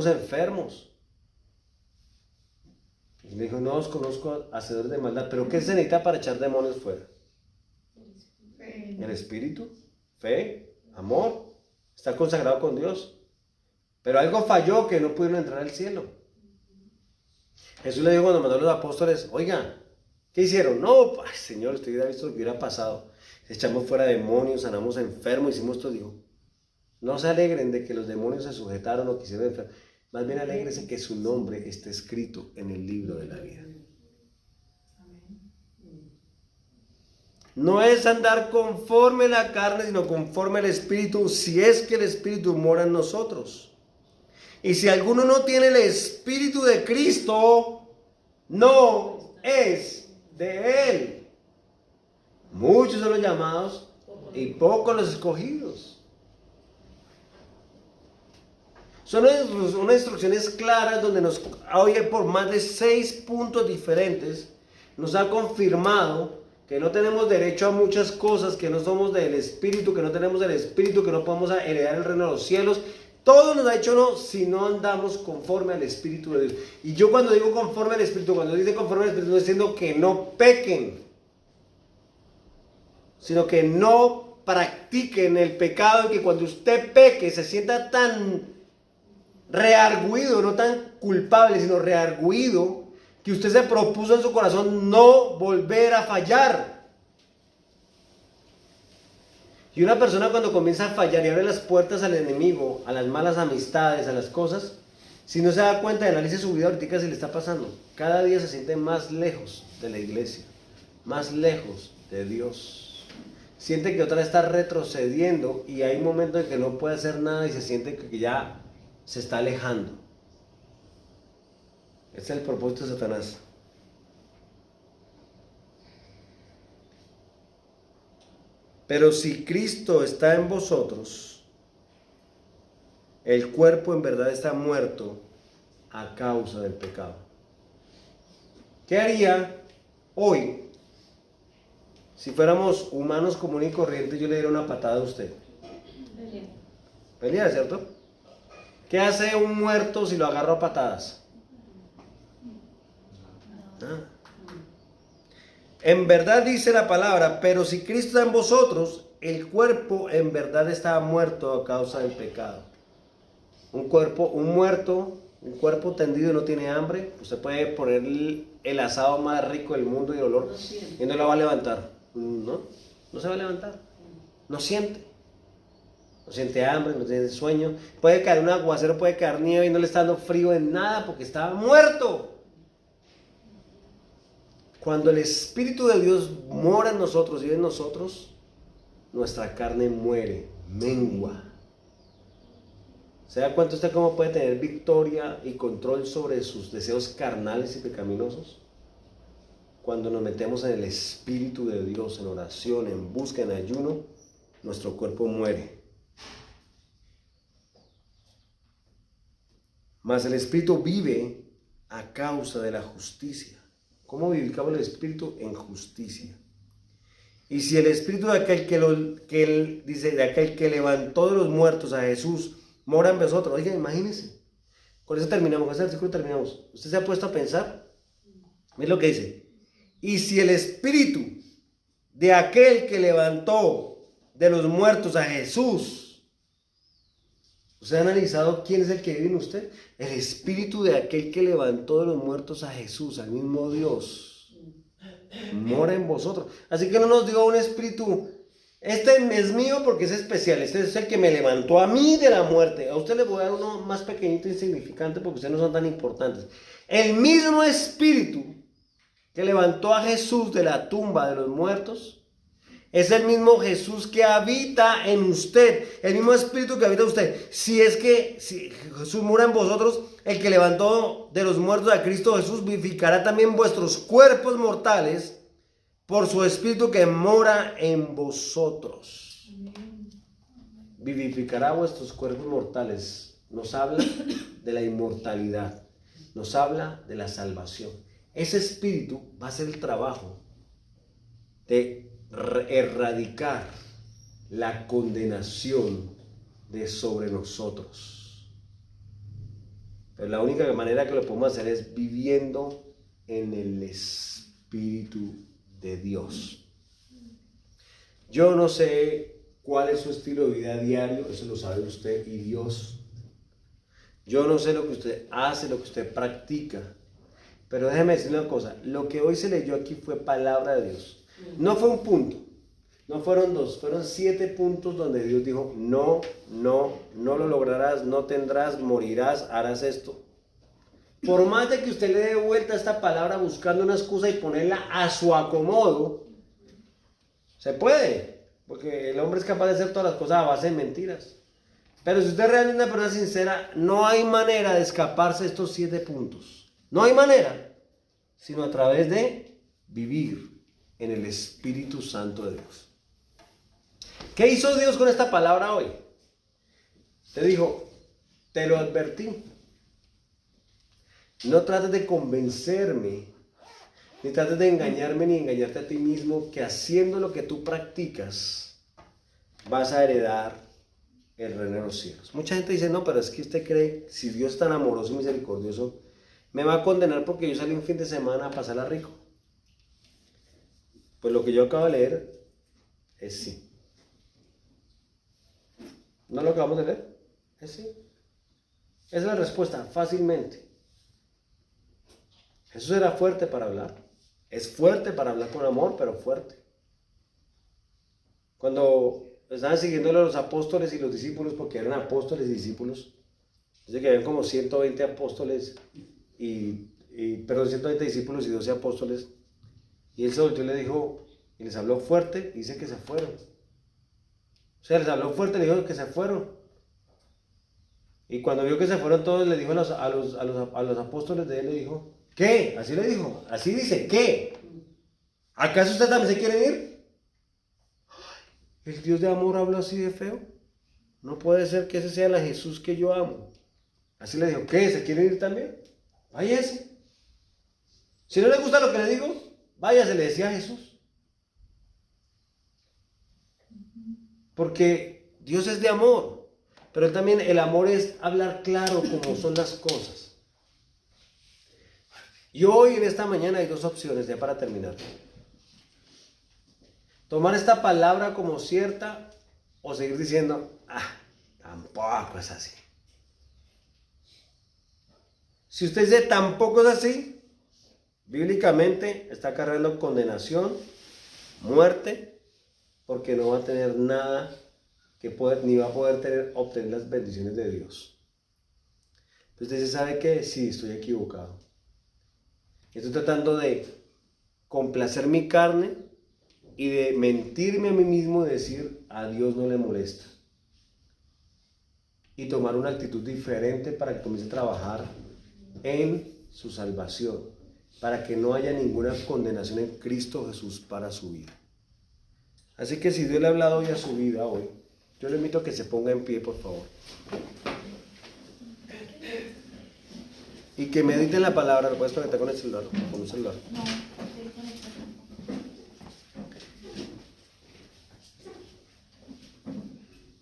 enfermos. Y me dijo, no os conozco hacedores de maldad, pero ¿qué se necesita para echar demonios fuera? El Espíritu, fe, amor, estar consagrado con Dios. Pero algo falló que no pudieron entrar al cielo. Jesús le dijo cuando mandó a los apóstoles, oiga, ¿qué hicieron? No, ay, Señor, usted hubiera visto lo que hubiera pasado. Echamos fuera demonios, sanamos enfermos, hicimos todo. Digo, no se alegren de que los demonios se sujetaron o quisieron enfermar. Más bien alégrense que su nombre esté escrito en el libro de la vida. No es andar conforme a la carne, sino conforme al Espíritu, si es que el Espíritu mora en nosotros. Y si alguno no tiene el Espíritu de Cristo, no es de Él. Muchos son los llamados y pocos los escogidos. Son unas instrucciones claras donde hoy por más de 6 puntos diferentes nos ha confirmado que no tenemos derecho a muchas cosas, que no somos del Espíritu, que no tenemos el Espíritu, que no podemos heredar el reino de los cielos. Todo nos ha dicho no, si no andamos conforme al Espíritu de Dios. Y yo cuando digo conforme al Espíritu, cuando dice conforme al Espíritu, no estoy diciendo que no pequen, sino que no practiquen el pecado, y que cuando usted peque se sienta tan reargüido, no tan culpable, sino reargüido, que usted se propuso en su corazón no volver a fallar. Y una persona cuando comienza a fallar y abre las puertas al enemigo, a las malas amistades, a las cosas, si no se da cuenta y analice su vida ahorita, se le está pasando. Cada día se siente más lejos de la iglesia, más lejos de Dios. Siente que otra vez está retrocediendo y hay momentos en que no puede hacer nada y se siente que ya se está alejando. Ese es el propósito de Satanás. Pero si Cristo está en vosotros, el cuerpo en verdad está muerto a causa del pecado. ¿Qué haría hoy si fuéramos humanos comunes y corrientes? Yo le diera una patada a usted. Pelea, ¿cierto? ¿Qué hace un muerto si lo agarro a patadas? En verdad dice la palabra, pero si Cristo está en vosotros, el cuerpo en verdad está muerto a causa del pecado. Un cuerpo tendido y no tiene hambre, usted puede poner el asado más rico del mundo y el olor, y no lo va a levantar. No se va a levantar. No siente hambre, no tiene sueño. Puede caer un aguacero, puede caer nieve y no le está dando frío en nada porque está muerto. Cuando el Espíritu de Dios mora en nosotros y vive en nosotros, nuestra carne muere, mengua. ¿Se da cuenta usted cómo puede tener victoria y control sobre sus deseos carnales y pecaminosos? Cuando nos metemos en el Espíritu de Dios, en oración, en busca, en ayuno, nuestro cuerpo muere. Mas el Espíritu vive a causa de la justicia. ¿Cómo vivificamos el Espíritu? En justicia. Y si el Espíritu de aquel de aquel que levantó de los muertos a Jesús mora en vosotros, oigan, imagínense. Con eso terminamos, con ese versículo terminamos. ¿Usted se ha puesto a pensar? Miren lo que dice. Y si el Espíritu de aquel que levantó de los muertos a Jesús, ¿usted ha analizado quién es el que vive en usted? El Espíritu de aquel que levantó de los muertos a Jesús, al mismo Dios, mora en vosotros. Así que no nos diga un espíritu, este es mío porque es especial, este es el que me levantó a mí de la muerte. A usted le voy a dar uno más pequeñito e insignificante porque ustedes no son tan importantes. El mismo Espíritu que levantó a Jesús de la tumba de los muertos Es el mismo Jesús que habita en usted, el mismo Espíritu que habita en usted. Si Jesús mora en vosotros, el que levantó de los muertos a Cristo Jesús vivificará también vuestros cuerpos mortales por su Espíritu que mora en vosotros. Vivificará vuestros cuerpos mortales. Nos habla de la inmortalidad, nos habla de la salvación. Ese Espíritu va a hacer el trabajo de erradicar la condenación de sobre nosotros. Pero la única manera que lo podemos hacer es viviendo en el Espíritu de Dios. Yo no sé cuál es su estilo de vida diario, eso lo sabe usted y Dios. Yo no sé lo que usted hace, lo que usted practica, pero déjeme decir una cosa, lo que hoy se leyó aquí fue palabra de Dios. No fue un punto, no fueron dos, fueron 7 puntos donde Dios dijo, no lo lograrás, no tendrás, morirás, harás esto. Por más de que usted le dé vuelta a esta palabra buscando una excusa y ponerla a su acomodo, se puede, porque el hombre es capaz de hacer todas las cosas a base de mentiras. Pero si usted es realmente una persona sincera, no hay manera de escaparse de estos 7 puntos. No hay manera, sino a través de vivir en el Espíritu Santo de Dios. ¿Qué hizo Dios con esta palabra hoy? Te dijo, te lo advertí. No trates de convencerme, ni trates de engañarme, ni engañarte a ti mismo, que haciendo lo que tú practicas, vas a heredar el reino de los cielos. Mucha gente dice, no, pero es que usted cree, si Dios es tan amoroso y misericordioso, me va a condenar porque yo salí un fin de semana a pasarla rico. Pues lo que yo acabo de leer es sí. ¿No lo acabamos de leer? Es sí. Esa es la respuesta, fácilmente. Jesús era fuerte para hablar. Es fuerte para hablar con amor, pero fuerte. Cuando estaban siguiéndole a los apóstoles y los discípulos, porque eran apóstoles y discípulos, dice que habían como 120 apóstoles perdón, 120 discípulos y 12 apóstoles. Y él se volvió y le dijo, y les habló fuerte, y dice que se fueron. O sea, les habló fuerte, le dijo que se fueron. Y cuando vio que se fueron todos, le dijo a los apóstoles de él, le dijo, ¿qué? Así le dijo, así dice, ¿qué? ¿Acaso ustedes también se quieren ir? ¿El Dios de amor habla así de feo? No puede ser que ese sea el Jesús que yo amo. Así le dijo, ¿qué? ¿Se quieren ir también? Váyase. Si no le gusta lo que le digo, váyase, le decía a Jesús. Porque Dios es de amor, pero también el amor es hablar claro como son las cosas. Y hoy en esta mañana hay 2 opciones ya para terminar. Tomar esta palabra como cierta o seguir diciendo, tampoco es así. Si usted dice tampoco es así, bíblicamente está cargando condenación, muerte, porque no va a tener nada que poder, ni va a poder obtener las bendiciones de Dios. Usted dice, ¿sabe qué? Sí, estoy equivocado. Estoy tratando de complacer mi carne y de mentirme a mí mismo y decir, a Dios no le molesta. Y tomar una actitud diferente para que comience a trabajar en su salvación, para que no haya ninguna condenación en Cristo Jesús para su vida. Así que si Dios le ha hablado hoy a su vida hoy, yo le invito a que se ponga en pie, por favor. Y que medite en la palabra. ¿Lo puedes conectar con el celular? Con un celular.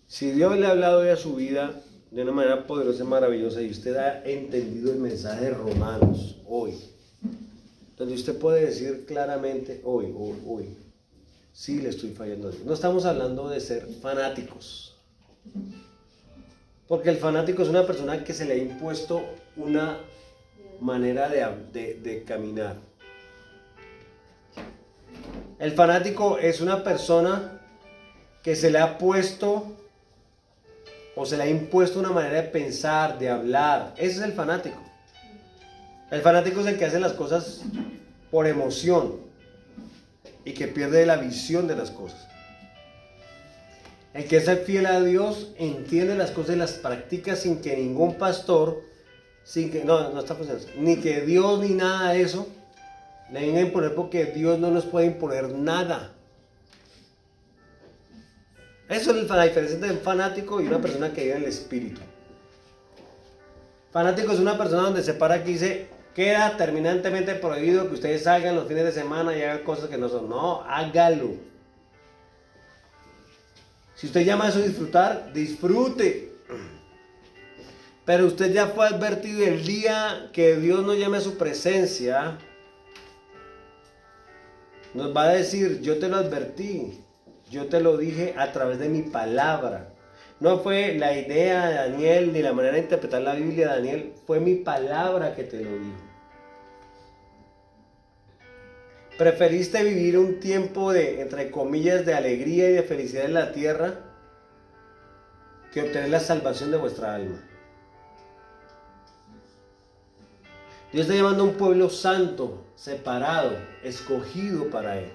Si Dios le ha hablado hoy a su vida de una manera poderosa y maravillosa y usted ha entendido el mensaje de Romanos hoy, donde usted puede decir claramente hoy, sí le estoy fallando a Dios. No estamos hablando de ser fanáticos, porque el fanático es una persona que se le ha impuesto una manera de caminar. El fanático es una persona que se le ha puesto o se le ha impuesto una manera de pensar, de hablar. Ese es el fanático. El fanático es el que hace las cosas por emoción y que pierde la visión de las cosas. El que es fiel a Dios entiende las cosas y las practica sin que ningún pastor, no está funcionando, ni que Dios ni nada de eso le venga a imponer, porque Dios no nos puede imponer nada. Eso es la diferencia entre un fanático y una persona que vive en el espíritu. Fanático es una persona donde se para aquí y dice: queda terminantemente prohibido que ustedes salgan los fines de semana y hagan cosas que no son. No, hágalo. Si usted llama a eso disfrutar, disfrute. Pero usted ya fue advertido, el día que Dios nos llame a su presencia, nos va a decir: yo te lo advertí, yo te lo dije a través de mi palabra. No fue la idea de Daniel ni la manera de interpretar la Biblia de Daniel, fue mi palabra que te lo dijo. ¿Preferiste vivir un tiempo de, entre comillas, de alegría y de felicidad en la tierra que obtener la salvación de vuestra alma? Dios está llamando a un pueblo santo, separado, escogido para Él.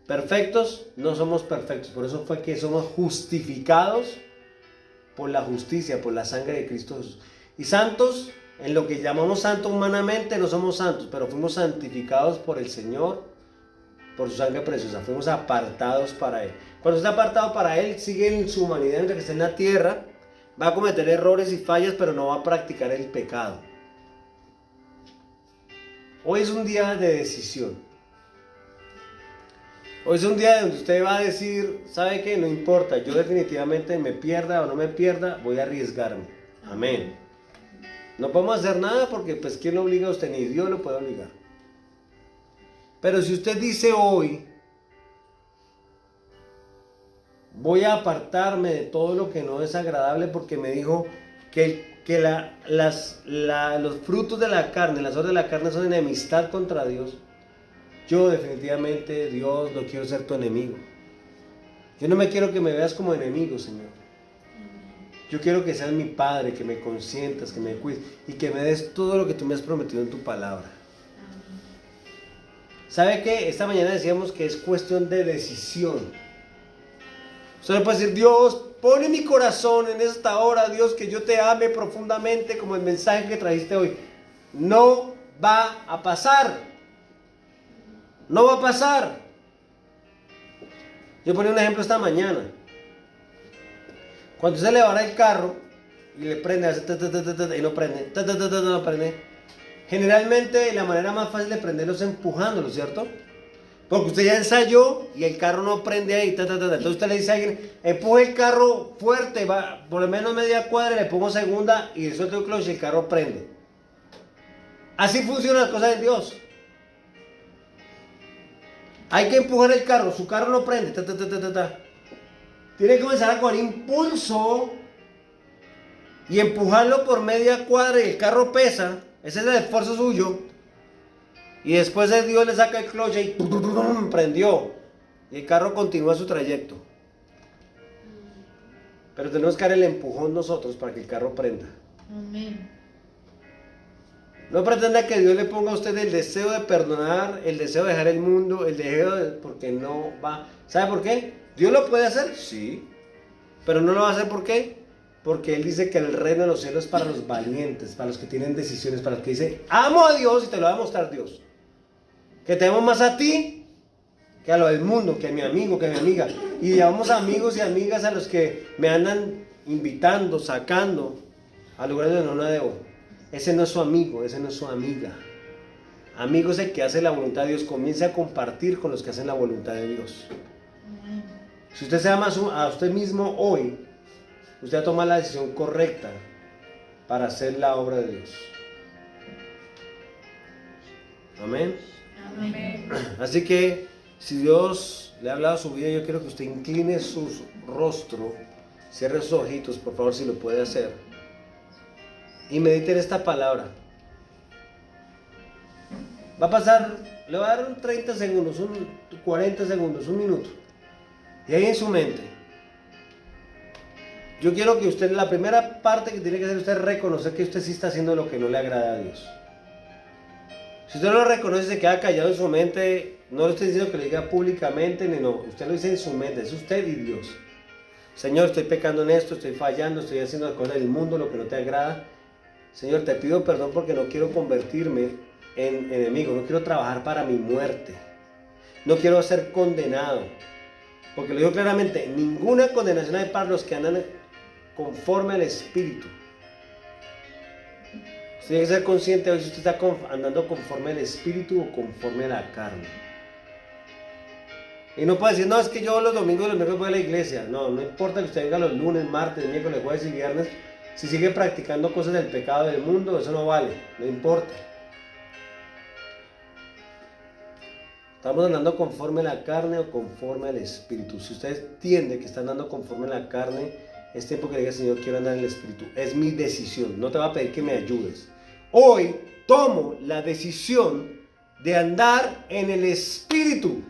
Perfectos, no somos perfectos, por eso fue que somos justificados por la justicia, por la sangre de Cristo Jesús. Y santos, en lo que llamamos santos humanamente, no somos santos, pero fuimos santificados por el Señor, por su sangre preciosa, fuimos apartados para Él. Cuando está apartado para Él, sigue en su humanidad mientras que está en la tierra, va a cometer errores y fallas, pero no va a practicar el pecado. Hoy es un día de decisión. Hoy es un día donde usted va a decir: ¿sabe qué? No importa, yo definitivamente me pierda o no me pierda, voy a arriesgarme. Amén. No podemos hacer nada porque pues ¿quién lo obliga a usted? Ni Dios lo puede obligar. Pero si usted dice hoy: voy a apartarme de todo lo que no es agradable, porque me dijo que los frutos de la carne, las obras de la carne son enemistad contra Dios. Yo definitivamente, Dios, no quiero ser tu enemigo. Yo no me quiero que me veas como enemigo, Señor. Yo quiero que seas mi Padre, que me consientas, que me cuides y que me des todo lo que tú me has prometido en tu palabra. ¿Sabe qué? Esta mañana decíamos que es cuestión de decisión. Usted le puede decir: Dios, pon en mi corazón en esta hora, Dios, que yo te ame profundamente, como el mensaje que trajiste hoy. No va a pasar. No va a pasar. Yo ponía un ejemplo esta mañana. Cuando usted le va el carro y le prende, hace y no prende, no prende. Generalmente la manera más fácil de prenderlo es empujándolo, ¿cierto? Porque usted ya ensayó y el carro no prende ahí. Entonces usted le dice a alguien: empuje el carro fuerte, va por lo menos media cuadra, le pongo segunda y le suelto el clutch y el carro prende. Así funcionan las cosas de Dios. Hay que empujar el carro, su carro no prende. Tiene que comenzar a coger impulso y empujarlo por media cuadra y el carro pesa. Ese es el esfuerzo suyo. Y después de Dios le saca el clutch y prendió. Y el carro continúa su trayecto. Pero tenemos que dar el empujón nosotros para que el carro prenda. Amén. No pretenda que Dios le ponga a usted el deseo de perdonar, el deseo de dejar el mundo, el deseo de... porque no va. ¿Sabe por qué? ¿Dios lo puede hacer? Sí. Pero no lo va a hacer, ¿por qué? Porque Él dice que el reino de los cielos es para los valientes, para los que tienen decisiones, para los que dicen: amo a Dios y te lo va a mostrar Dios. Que te amo más a ti que a lo del mundo, que a mi amigo, que a mi amiga. Y llamamos amigos y amigas a los que me andan invitando, sacando a lugares donde no debo. Ese no es su amigo, ese no es su amiga. Amigo es el que hace la voluntad de Dios. Comience a compartir con los que hacen la voluntad de Dios. Si usted se ama a usted mismo hoy, usted toma la decisión correcta para hacer la obra de Dios. Amén. Amén. Así que si Dios le ha hablado a su vida, yo quiero que usted incline su rostro, cierre sus ojitos, por favor, si lo puede hacer, y medite en esta palabra. Va a pasar, le va a dar un 30 segundos, un 40 segundos, un minuto. Y ahí en su mente, yo quiero que usted, la primera parte que tiene que hacer usted es reconocer que usted sí está haciendo lo que no le agrada a Dios. Si usted no lo reconoce, se queda callado en su mente. No le estoy diciendo que lo diga públicamente, ni no. Usted lo dice en su mente, es usted y Dios. Señor, estoy pecando en esto, estoy fallando, estoy haciendo las cosas del mundo, lo que no te agrada. Señor, te pido perdón porque no quiero convertirme en enemigo, no quiero trabajar para mi muerte. No quiero ser condenado. Porque lo digo claramente, ninguna condenación hay para los que andan conforme al Espíritu. Usted tiene que ser consciente de si usted está andando conforme al Espíritu o conforme a la carne. Y no puede decir, no, es que yo los domingos y los miércoles voy a la iglesia. No, no importa que usted venga los lunes, martes, miércoles, jueves y viernes. Si sigue practicando cosas del pecado del mundo, eso no vale, no importa. ¿Estamos andando conforme a la carne o conforme al Espíritu? Si usted entiende que está andando conforme a la carne, es tiempo que le diga, Señor, quiero andar en el Espíritu. Es mi decisión, no te va a pedir que me ayudes. Hoy tomo la decisión de andar en el Espíritu.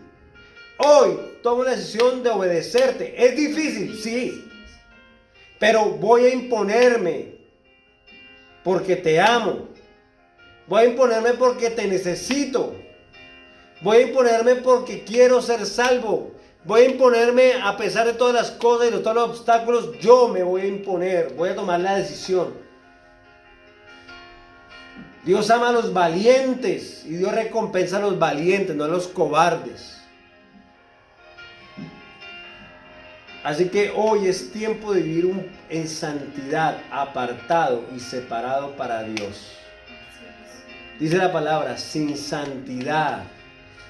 Hoy tomo la decisión de obedecerte. Es difícil, sí. Pero voy a imponerme porque te amo. Voy a imponerme porque te necesito. Voy a imponerme porque quiero ser salvo. Voy a imponerme a pesar de todas las cosas y de todos los obstáculos. Yo me voy a imponer. Voy a tomar la decisión. Dios ama a los valientes y Dios recompensa a los valientes, no a los cobardes. Así que hoy es tiempo de vivir en santidad, apartado y separado para Dios. Dice la palabra, sin santidad,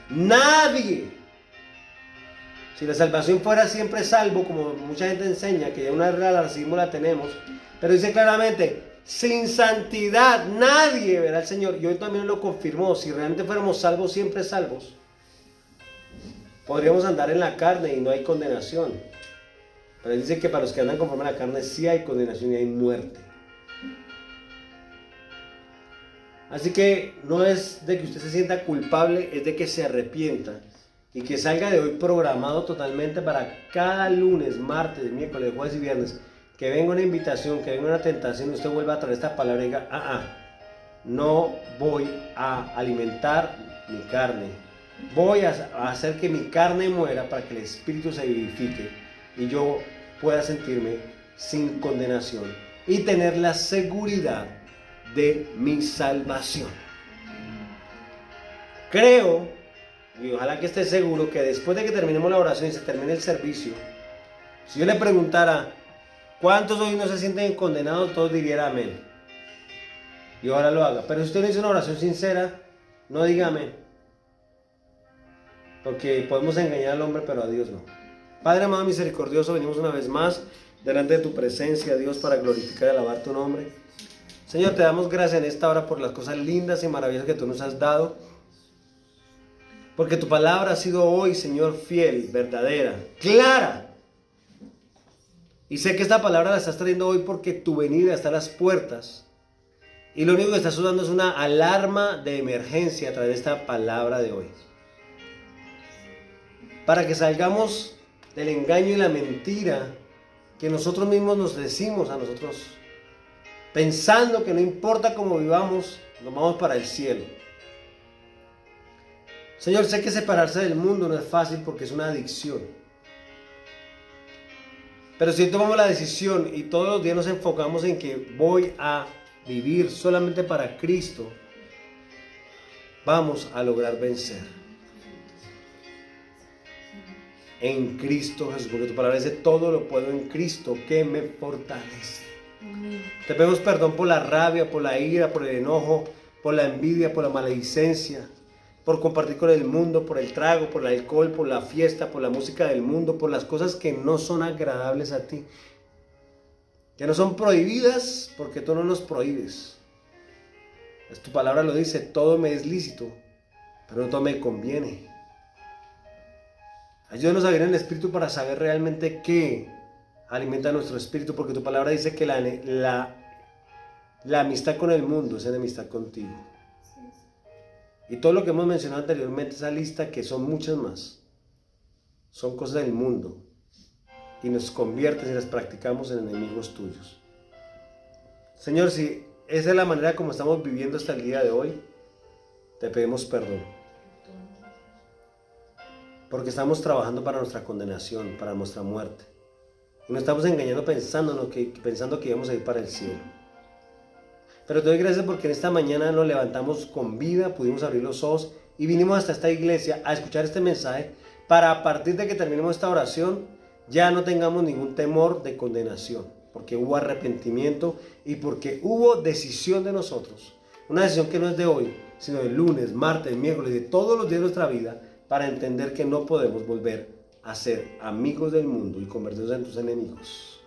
nadie. Si la salvación fuera siempre salvo, como mucha gente enseña, que ya una vez la recibimos, la tenemos, pero dice claramente, sin santidad nadie verá al Señor. Y hoy también lo confirmó, si realmente fuéramos salvos, siempre salvos, podríamos andar en la carne y no hay condenación. Pero dice que para los que andan conforme a la carne sí hay condenación y hay muerte. Así que no es de que usted se sienta culpable, es de que se arrepienta y que salga de hoy programado totalmente para cada lunes, martes, miércoles, jueves y viernes que venga una invitación, que venga una tentación, usted vuelva a traer esta palabra y diga, no voy a alimentar mi carne, voy a hacer que mi carne muera para que el Espíritu se vivifique y yo pueda sentirme sin condenación y tener la seguridad de mi salvación. Creo, y ojalá que esté seguro, que después de que terminemos la oración y se termine el servicio, si yo le preguntara ¿cuántos hoy no se sienten condenados? Todos dirían amén. Y ahora lo haga. Pero si usted no hizo una oración sincera, no diga amén. Porque podemos engañar al hombre, pero a Dios no. Padre amado misericordioso, venimos una vez más delante de tu presencia, Dios, para glorificar y alabar tu nombre. Señor, te damos gracias en esta hora por las cosas lindas y maravillosas que tú nos has dado. Porque tu palabra ha sido hoy, Señor, fiel, verdadera, clara. Y sé que esta palabra la estás trayendo hoy porque tu venida está a las puertas. Y lo único que estás usando es una alarma de emergencia a través de esta palabra de hoy. Para que salgamos del engaño y la mentira que nosotros mismos nos decimos a nosotros, pensando que no importa cómo vivamos, nos vamos para el cielo. Señor, sé que separarse del mundo no es fácil porque es una adicción. Pero si tomamos la decisión y todos los días nos enfocamos en que voy a vivir solamente para Cristo, vamos a lograr vencer. En Cristo Jesús, porque tu palabra dice, todo lo puedo en Cristo que me fortalece. Amén. Te pedimos perdón por la rabia, por la ira, por el enojo, por la envidia, por la maledicencia, por compartir con el mundo, por el trago, por el alcohol, por la fiesta, por la música del mundo, por las cosas que no son agradables a ti, que no son prohibidas porque tú no nos prohíbes. Tu palabra lo dice, todo me es lícito, pero no todo me conviene. Ayúdanos a vivir en el Espíritu para saber realmente qué alimenta nuestro espíritu, porque tu palabra dice que la amistad con el mundo es enemistad contigo. Y todo lo que hemos mencionado anteriormente, esa lista, que son muchas más, son cosas del mundo y nos convierten y las practicamos en enemigos tuyos. Señor, si esa es la manera como estamos viviendo hasta el día de hoy, te pedimos perdón. Porque estamos trabajando para nuestra condenación, para nuestra muerte. Y nos estamos engañando pensando que íbamos a ir para el cielo. Pero te doy gracias porque en esta mañana nos levantamos con vida, pudimos abrir los ojos y vinimos hasta esta iglesia a escuchar este mensaje para a partir de que terminemos esta oración ya no tengamos ningún temor de condenación, porque hubo arrepentimiento y porque hubo decisión de nosotros. Una decisión que no es de hoy, sino del lunes, martes, miércoles, de todos los días de nuestra vida, para entender que no podemos volver a ser amigos del mundo y convertirnos en tus enemigos.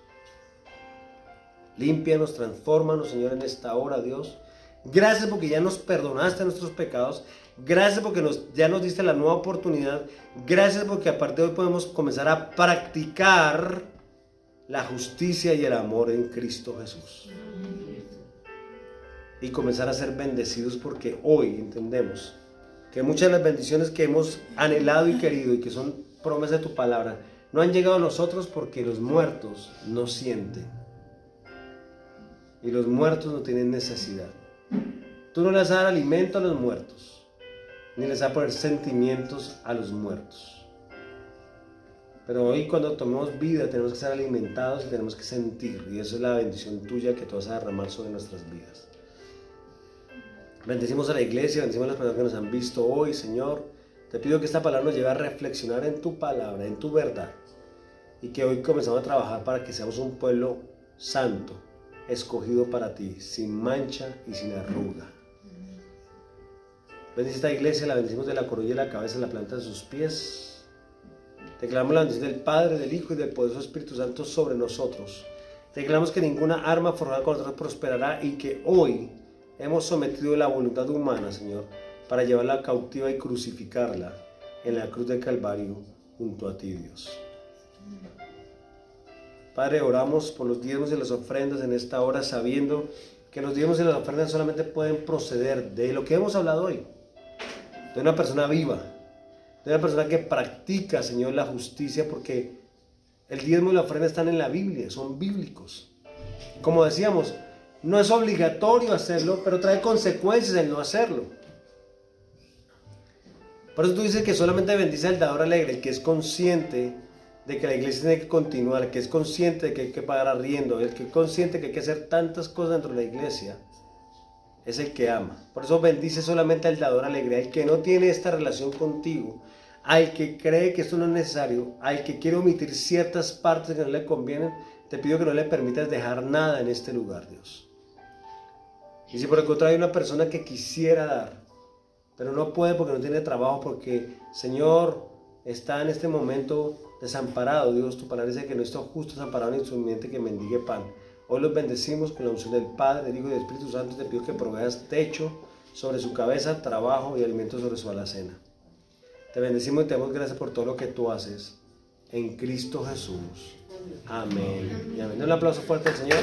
Límpianos, transfórmanos, Señor, en esta hora, Dios. Gracias porque ya nos perdonaste nuestros pecados. Gracias porque ya nos diste la nueva oportunidad. Gracias porque a partir de hoy podemos comenzar a practicar la justicia y el amor en Cristo Jesús. Y comenzar a ser bendecidos porque hoy entendemos que muchas de las bendiciones que hemos anhelado y querido y que son promesas de tu palabra no han llegado a nosotros porque los muertos no sienten. Y los muertos no tienen necesidad. Tú no les vas a dar alimento a los muertos, ni les vas a poner sentimientos a los muertos. Pero hoy cuando tomemos vida tenemos que ser alimentados y tenemos que sentir. Y eso es la bendición tuya que tú vas a derramar sobre nuestras vidas. Bendecimos a la iglesia, bendecimos a las personas que nos han visto hoy, Señor. Te pido que esta palabra nos lleve a reflexionar en tu palabra, en tu verdad. Y que hoy comenzamos a trabajar para que seamos un pueblo santo, escogido para ti, sin mancha y sin arruga. Bendice esta iglesia, la bendecimos de la coronilla de la cabeza a la planta de sus pies. Declaramos la bendición del Padre, del Hijo y del poderoso Espíritu Santo sobre nosotros. Declaramos que ninguna arma forjada con nosotros prosperará y que hoy hemos sometido la voluntad humana, Señor, para llevarla cautiva y crucificarla en la cruz del Calvario junto a ti, Dios. Padre, oramos por los diezmos y las ofrendas en esta hora, sabiendo que los diezmos y las ofrendas solamente pueden proceder de lo que hemos hablado hoy, de una persona viva, de una persona que practica, Señor, la justicia, porque el diezmo y la ofrenda están en la Biblia, son bíblicos. Como decíamos, no es obligatorio hacerlo, pero trae consecuencias el no hacerlo. Por eso tú dices que solamente bendice al dador alegre, el que es consciente de que la iglesia tiene que continuar, el que es consciente de que hay que pagar arriendo, el que es consciente de que hay que hacer tantas cosas dentro de la iglesia, es el que ama. Por eso bendice solamente al dador alegre, al que no tiene esta relación contigo, al que cree que esto no es necesario, al que quiere omitir ciertas partes que no le convienen. Te pido que no le permitas dejar nada en este lugar, Dios. Y si por el contrario hay una persona que quisiera dar, pero no puede porque no tiene trabajo, porque, Señor, está en este momento desamparado, Dios, tu palabra dice que no está justo desamparado ni su simiente que mendigue pan. Hoy los bendecimos con la unción del Padre, del Hijo y del Espíritu Santo. Te pido que proveas techo sobre su cabeza, trabajo y alimento sobre su alacena. Te bendecimos y te damos gracias por todo lo que tú haces en Cristo Jesús. Amén. Y amén. Un aplauso fuerte al Señor.